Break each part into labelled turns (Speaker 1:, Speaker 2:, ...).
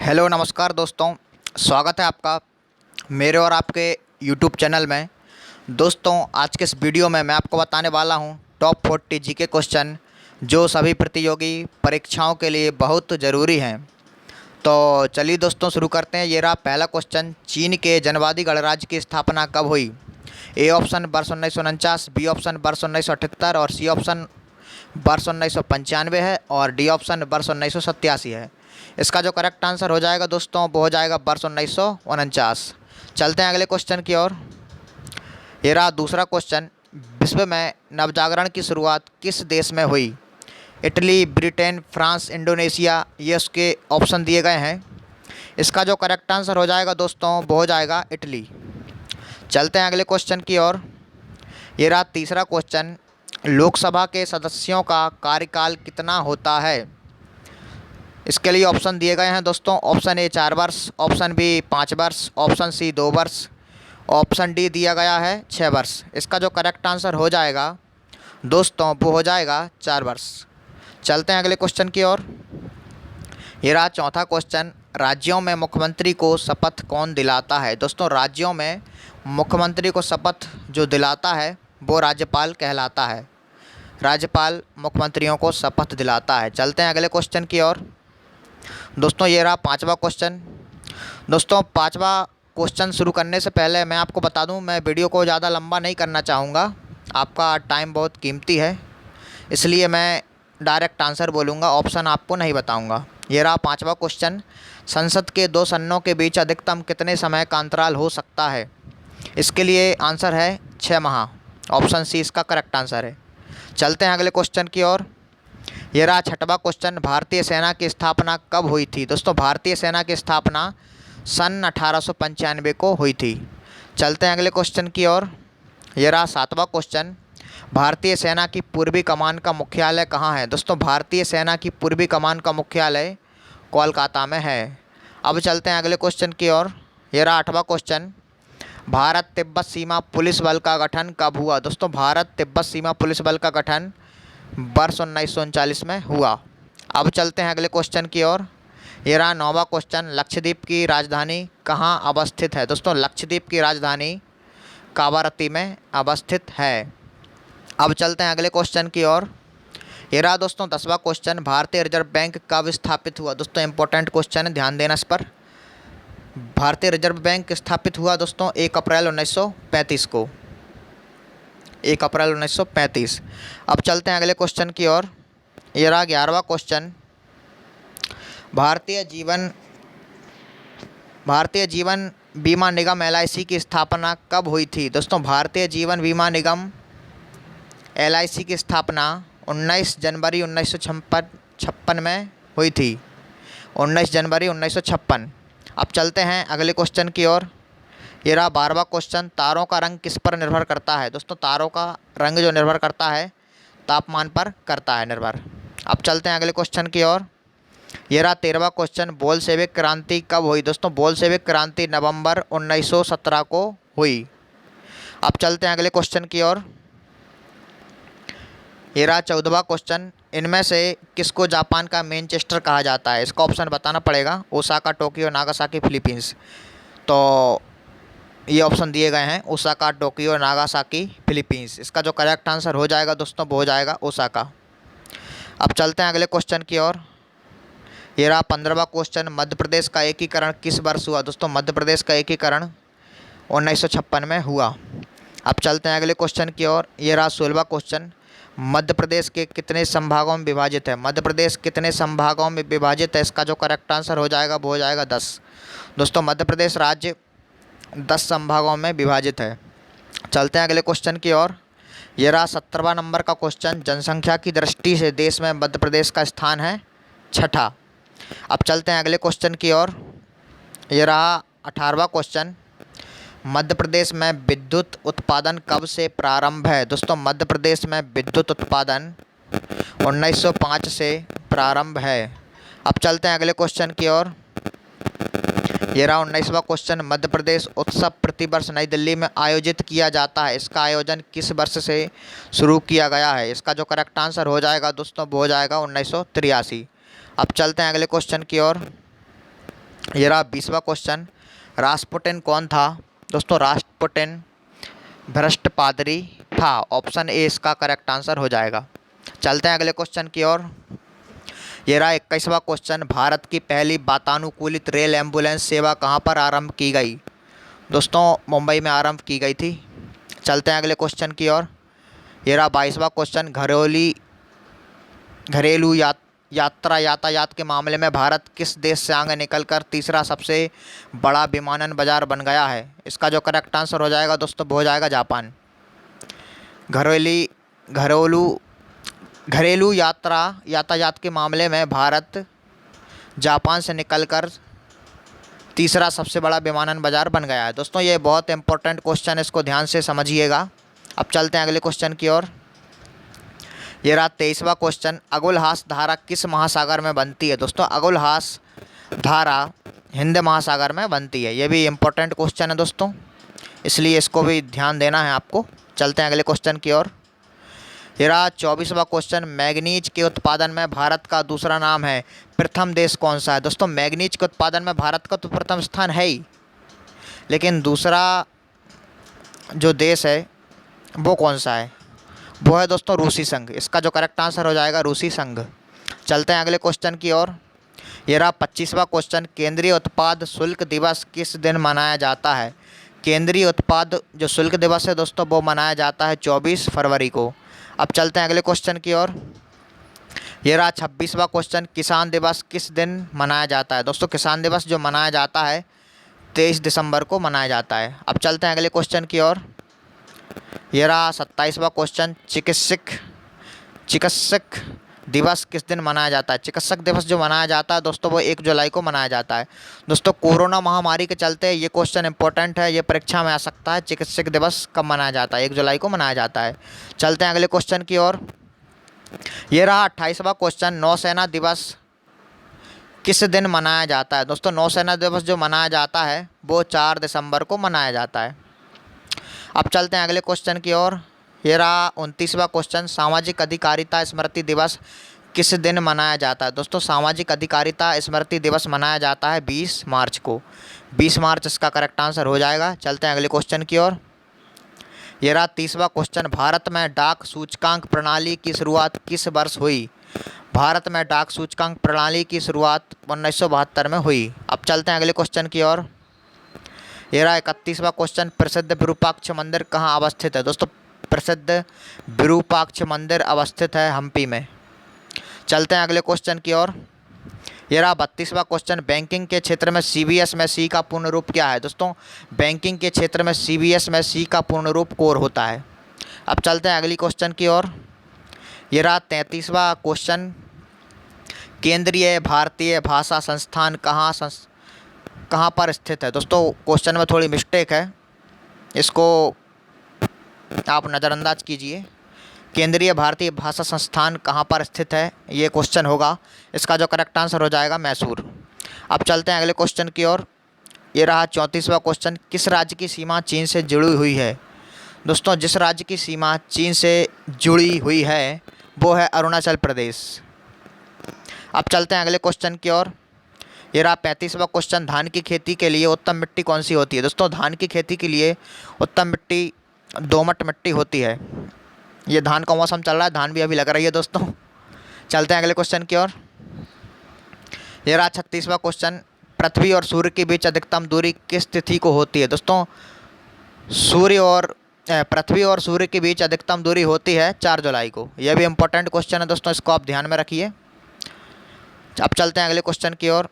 Speaker 1: Hello नमस्कार दोस्तों। स्वागत है आपका मेरे और आपके यूट्यूब चैनल में। दोस्तों आज के इस वीडियो में मैं आपको बताने वाला हूं टॉप 40 जीके क्वेश्चन जो सभी प्रतियोगी परीक्षाओं के लिए बहुत ज़रूरी हैं। तो चलिए दोस्तों शुरू करते हैं। ये रहा पहला क्वेश्चन, चीन के जनवादी गणराज्य की स्थापना कब हुई? ए ऑप्शन वर्ष 1949, बी ऑप्शन वर्ष 1978 और सी ऑप्शन वर्ष 1995 है और डी ऑप्शन वर्ष 1987 है। इसका जो करेक्ट आंसर हो जाएगा दोस्तों वो हो जाएगा वर्ष 1949। चलते हैं अगले क्वेश्चन की ओर। ये रहा दूसरा क्वेश्चन, विश्व में नवजागरण की शुरुआत किस देश में हुई? इटली, ब्रिटेन, फ्रांस, इंडोनेशिया, ये उसके ऑप्शन दिए गए हैं। इसका जो करेक्ट आंसर हो जाएगा दोस्तों वो हो जाएगा इटली। चलते हैं अगले क्वेश्चन की ओर। ये रहा तीसरा क्वेश्चन, लोकसभा के सदस्यों का कार्यकाल कितना होता है? इसके लिए ऑप्शन दिए गए हैं दोस्तों। ऑप्शन ए 4 वर्ष, ऑप्शन बी 5 वर्ष, ऑप्शन सी 2 वर्ष, ऑप्शन डी दिया गया है 6 वर्ष। इसका जो करेक्ट आंसर हो जाएगा दोस्तों वो हो जाएगा 4 वर्ष। चलते हैं अगले क्वेश्चन की ओर। ये रहा चौथा क्वेश्चन, राज्यों में मुख्यमंत्री को शपथ कौन दिलाता है? दोस्तों राज्यों में मुख्यमंत्री को शपथ जो दिलाता है वो राज्यपाल कहलाता है। राज्यपाल मुख्यमंत्रियों को शपथ दिलाता है। चलते हैं अगले क्वेश्चन की ओर। दोस्तों ये रहा पांचवा क्वेश्चन। दोस्तों पांचवा क्वेश्चन शुरू करने से पहले मैं आपको बता दूं, मैं वीडियो को ज़्यादा लंबा नहीं करना चाहूँगा। आपका टाइम बहुत कीमती है, इसलिए मैं डायरेक्ट आंसर बोलूँगा, ऑप्शन आपको नहीं बताऊँगा। ये रहा पांचवा क्वेश्चन, संसद के 2 सदनों के बीच अधिकतम कितने समय का अंतराल हो सकता है? इसके लिए आंसर है 6 माह। ऑप्शन सी इसका करेक्ट आंसर है। चलते हैं अगले क्वेश्चन की ओर। ये रहा छठवां क्वेश्चन, भारतीय सेना की स्थापना कब हुई थी? दोस्तों भारतीय सेना की स्थापना सन 1895 को हुई थी। चलते हैं अगले क्वेश्चन की ओर। ये रहा सातवां क्वेश्चन, भारतीय सेना की पूर्वी कमान का मुख्यालय कहाँ है? दोस्तों भारतीय सेना की पूर्वी कमान का मुख्यालय कोलकाता में है। अब चलते हैं अगले क्वेश्चन की ओर। ये रहा आठवां क्वेश्चन, भारत तिब्बत सीमा पुलिस बल का गठन कब हुआ? दोस्तों भारत तिब्बत सीमा पुलिस बल का गठन वर्ष 1939 में हुआ। अब चलते हैं अगले क्वेश्चन की ओर। ये रहा नौवां क्वेश्चन, लक्षद्वीप की राजधानी कहाँ अवस्थित है? दोस्तों लक्षद्वीप की राजधानी कावारत्ती में अवस्थित है। अब चलते हैं अगले क्वेश्चन की ओर। ये रहा दोस्तों 10वां क्वेश्चन, भारतीय रिजर्व बैंक कब स्थापित हुआ? दोस्तों इंपॉर्टेंट क्वेश्चन है, ध्यान देना इस पर। भारतीय रिजर्व बैंक स्थापित हुआ दोस्तों 1 अप्रैल 1935 को। 1 अप्रैल 1935। अब चलते हैं अगले क्वेश्चन की ओर। ये रहा 11वां क्वेश्चन, भारतीय जीवन बीमा निगम LIC की स्थापना कब हुई थी? दोस्तों भारतीय जीवन बीमा निगम LIC की स्थापना 19 जनवरी 1956 में हुई थी। 19 जनवरी 1956। अब चलते हैं अगले क्वेश्चन की ओर। ये रहा 12वां क्वेश्चन, तारों का रंग किस पर निर्भर करता है? दोस्तों तारों का रंग जो निर्भर करता है तापमान पर करता है निर्भर। अब चलते हैं अगले क्वेश्चन की ओर। ये रहा 13वां क्वेश्चन, बोल्शेविक क्रांति कब हुई? दोस्तों बोल्शेविक क्रांति नवंबर 1917 को हुई। अब चलते हैं अगले क्वेश्चन की ओर। ये रहा 14वां क्वेश्चन, इनमें से किसको जापान का मैनचेस्टर कहा जाता है? इसका ऑप्शन बताना पड़ेगा, ओसाका, टोक्यो, नागासाकी, फिलीपींस। तो ये ऑप्शन दिए गए हैं, ओसाका, टोक्यो, नागासाकी, फिलीपींस। इसका जो करेक्ट आंसर हो जाएगा दोस्तों वो हो जाएगा ओसाका। अब चलते हैं अगले क्वेश्चन की ओर। ये रहा 15वां क्वेश्चन, मध्य प्रदेश का एकीकरण किस वर्ष हुआ? दोस्तों मध्य प्रदेश का एकीकरण 1956 में हुआ। अब चलते हैं अगले क्वेश्चन की ओर। ये रहा 16वां क्वेश्चन, मध्य प्रदेश के कितने संभागों में विभाजित है? मध्य प्रदेश कितने संभागों में विभाजित है? इसका जो करेक्ट आंसर हो जाएगा वो हो जाएगा 10। दोस्तों मध्य प्रदेश राज्य 10 संभागों में विभाजित है। चलते हैं अगले क्वेश्चन की ओर। ये रहा 17वां नंबर का क्वेश्चन, जनसंख्या की दृष्टि से देश में मध्य प्रदेश का स्थान है 6ठा। अब चलते हैं अगले क्वेश्चन की ओर। ये रहा 18वां क्वेश्चन, मध्य प्रदेश में विद्युत उत्पादन कब से प्रारंभ है? दोस्तों मध्य प्रदेश में विद्युत उत्पादन 1905 से प्रारंभ है। अब चलते हैं अगले क्वेश्चन की ओर। ये रहा 19वां क्वेश्चन, मध्य प्रदेश उत्सव प्रतिवर्ष नई दिल्ली में आयोजित किया जाता है। इसका आयोजन किस वर्ष से शुरू किया गया है? इसका जो करेक्ट आंसर हो जाएगा दोस्तों वो हो जाएगा 1983। अब चलते हैं अगले क्वेश्चन की ओर। ये रहा 20वां क्वेश्चन, रास्पुटिन कौन था? दोस्तों रास्पुटिन भ्रष्ट पादरी था। ऑप्शन ए इसका करेक्ट आंसर हो जाएगा। चलते हैं अगले क्वेश्चन की ओर। ये रहा 21वां क्वेश्चन, भारत की पहली वातानुकूलित रेल एम्बुलेंस सेवा कहाँ पर आरंभ की गई? दोस्तों मुंबई में आरंभ की गई थी। चलते हैं अगले क्वेश्चन की ओर। ये रहा 22वां क्वेश्चन, घरेलू यात्रा यातायात के मामले में भारत किस देश से आगे निकलकर तीसरा सबसे बड़ा विमानन बाजार बन गया है? इसका जो करेक्ट आंसर हो जाएगा दोस्तों वो हो जाएगा जापान। घरेलू घरेलू यातायात के मामले में भारत जापान से निकलकर तीसरा सबसे बड़ा विमानन बाजार बन गया है। दोस्तों ये बहुत इंपॉर्टेंट क्वेश्चन है, इसको ध्यान से समझिएगा। अब चलते हैं अगले क्वेश्चन की ओर। ये रहा 23वां क्वेश्चन, अगुलहास धारा किस महासागर में बनती है? दोस्तों अगुलहास धारा हिंद महासागर में बनती है। ये भी इम्पोर्टेंट क्वेश्चन है दोस्तों, इसलिए इसको भी ध्यान देना है आपको। चलते हैं अगले क्वेश्चन की ओर। ये रहा 24वां क्वेश्चन, मैग्नीज के उत्पादन में भारत का दूसरा नाम है, प्रथम देश कौन सा है? दोस्तों मैग्नीज के उत्पादन में भारत का तो प्रथम स्थान है ही, लेकिन दूसरा जो देश है वो कौन सा है? वो है दोस्तों रूसी संघ। इसका जो करेक्ट आंसर हो जाएगा रूसी संघ। चलते हैं अगले क्वेश्चन की ओर। ये रहा 25वां क्वेश्चन, केंद्रीय उत्पाद शुल्क दिवस किस दिन मनाया जाता है? केंद्रीय उत्पाद जो शुल्क दिवस है दोस्तों वो मनाया जाता है 24 फरवरी को। अब चलते हैं अगले क्वेश्चन की ओर। ये रहा 26वां क्वेश्चन, किसान दिवस किस दिन मनाया जाता है? दोस्तों किसान दिवस जो मनाया जाता है 23 दिसंबर को मनाया जाता है। अब चलते हैं अगले क्वेश्चन की ओर। ये रहा 27वां क्वेश्चन, चिकित्सक दिवस किस दिन मनाया जाता है? चिकित्सक दिवस जो मनाया जाता है दोस्तों वो 1 जुलाई को मनाया जाता है। दोस्तों कोरोना महामारी के चलते ये क्वेश्चन इंपॉर्टेंट है, ये परीक्षा में आ सकता है। चिकित्सक दिवस कब मनाया जाता है? 1 जुलाई को मनाया जाता है। चलते हैं अगले क्वेश्चन की ओर। ये रहा 28वां क्वेश्चन, नौसेना दिवस किस दिन मनाया जाता है? दोस्तों नौसेना दिवस जो मनाया जाता है वो 4 दिसंबर को मनाया जाता है। अब चलते हैं अगले क्वेश्चन की ओर। ये रहा 29वां क्वेश्चन, सामाजिक अधिकारिता स्मृति दिवस किस दिन मनाया जाता है? दोस्तों सामाजिक अधिकारिता स्मृति दिवस मनाया जाता है 20 मार्च को। 20 मार्च इसका करेक्ट आंसर हो जाएगा। चलते हैं अगले क्वेश्चन की ओर। ये रहा 30वां क्वेश्चन, भारत में डाक सूचकांक प्रणाली की शुरुआत किस वर्ष हुई? भारत में डाक सूचकांक प्रणाली की शुरुआत 1972 में हुई। अब चलते हैं अगले क्वेश्चन की ओर। ये रहा 31वां क्वेश्चन, प्रसिद्ध विरूपाक्ष मंदिर कहाँ अवस्थित है? दोस्तों प्रसिद्ध विरूपाक्ष मंदिर अवस्थित है हम्पी में। चलते हैं अगले क्वेश्चन की ओर। ये रहा 32वां क्वेश्चन, बैंकिंग के क्षेत्र में CBS में C का पूर्ण रूप क्या है? दोस्तों बैंकिंग के क्षेत्र में CBS में C का पूर्ण रूप कोर होता है। अब चलते हैं अगली क्वेश्चन की ओर। ये रहा 33वां क्वेश्चन, केंद्रीय भारतीय भाषा संस्थान कहाँ पर स्थित है? दोस्तों क्वेश्चन में थोड़ी मिस्टेक है, इसको आप नज़रअंदाज कीजिए। केंद्रीय भारतीय भाषा संस्थान कहाँ पर स्थित है ये क्वेश्चन होगा। इसका जो करेक्ट आंसर हो जाएगा मैसूर। अब चलते हैं अगले क्वेश्चन की ओर। ये रहा 34वां क्वेश्चन, किस राज्य की सीमा चीन से जुड़ी हुई है? दोस्तों जिस राज्य की सीमा चीन से जुड़ी हुई है वो है अरुणाचल प्रदेश। अब चलते हैं अगले क्वेश्चन की ओर। ये रहा 35वां क्वेश्चन, धान की खेती के लिए उत्तम मिट्टी कौन सी होती है? दोस्तों धान की खेती के लिए उत्तम मिट्टी दोमट मिट्टी होती है। ये धान का मौसम चल रहा है, धान भी अभी लग रही है दोस्तों। चलते हैं अगले क्वेश्चन की ओर। ये रहा 36वां क्वेश्चन, पृथ्वी और सूर्य के बीच अधिकतम दूरी किस तिथि को होती है? दोस्तों पृथ्वी और सूर्य के बीच अधिकतम दूरी होती है 4 जुलाई को। यह भी इंपॉर्टेंट क्वेश्चन है दोस्तों, इसको आप ध्यान में रखिए। अब चलते हैं अगले क्वेश्चन की ओर।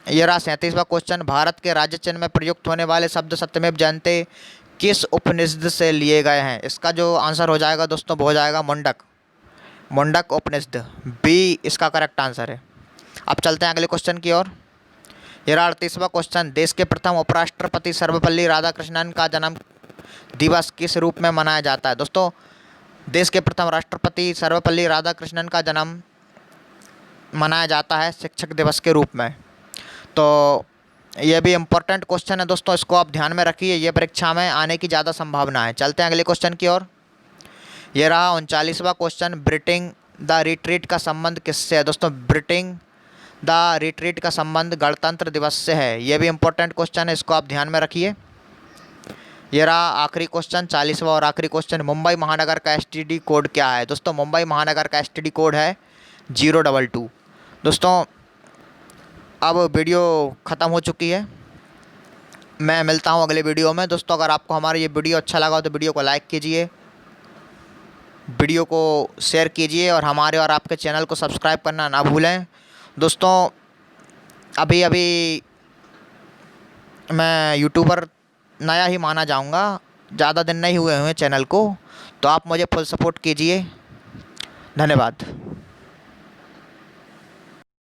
Speaker 1: ये रहा 37वां क्वेश्चन, भारत के राज्य चिन्ह में प्रयुक्त होने वाले शब्द सत्यमेव जयते किस उपनिषद से लिए गए हैं? इसका जो आंसर हो जाएगा दोस्तों वो हो जाएगा मुंडक उपनिषद। बी इसका करेक्ट आंसर है। अब चलते हैं अगले क्वेश्चन की ओर। ये रहा 38वां क्वेश्चन, देश के प्रथम उपराष्ट्रपति सर्वपल्ली राधाकृष्णन का जन्म दिवस किस रूप में मनाया जाता है? दोस्तों देश के प्रथम राष्ट्रपति सर्वपल्ली राधाकृष्णन का जन्म मनाया जाता है शिक्षक दिवस के रूप में। तो यह भी इम्पोर्टेंट क्वेश्चन है दोस्तों, इसको आप ध्यान में रखिए, ये परीक्षा में आने की ज़्यादा संभावना है। चलते हैं अगले क्वेश्चन की ओर। ये रहा 39वां क्वेश्चन, ब्रिटिंग द रिट्रीट का संबंध किससे है? दोस्तों ब्रिटिंग द रिट्रीट का संबंध गणतंत्र दिवस से है? ये भी इम्पोर्टेंट क्वेश्चन है, इसको आप ध्यान में रखिए। ये रहा आखिरी क्वेश्चन, 40वां और आखिरी क्वेश्चन। मुंबई महानगर का एसटीडी कोड क्या है? दोस्तों मुंबई महानगर का एसटीडी कोड है 022। दोस्तों अब वीडियो ख़त्म हो चुकी है, मैं मिलता हूँ अगले वीडियो में। दोस्तों अगर आपको हमारा ये वीडियो अच्छा लगा हो तो वीडियो को लाइक कीजिए, वीडियो को शेयर कीजिए और हमारे और आपके चैनल को सब्सक्राइब करना ना भूलें। दोस्तों अभी अभी मैं यूट्यूबर नया ही माना जाऊंगा, ज़्यादा दिन नहीं हुए हैं चैनल को, तो आप मुझे फुल सपोर्ट कीजिए। धन्यवाद।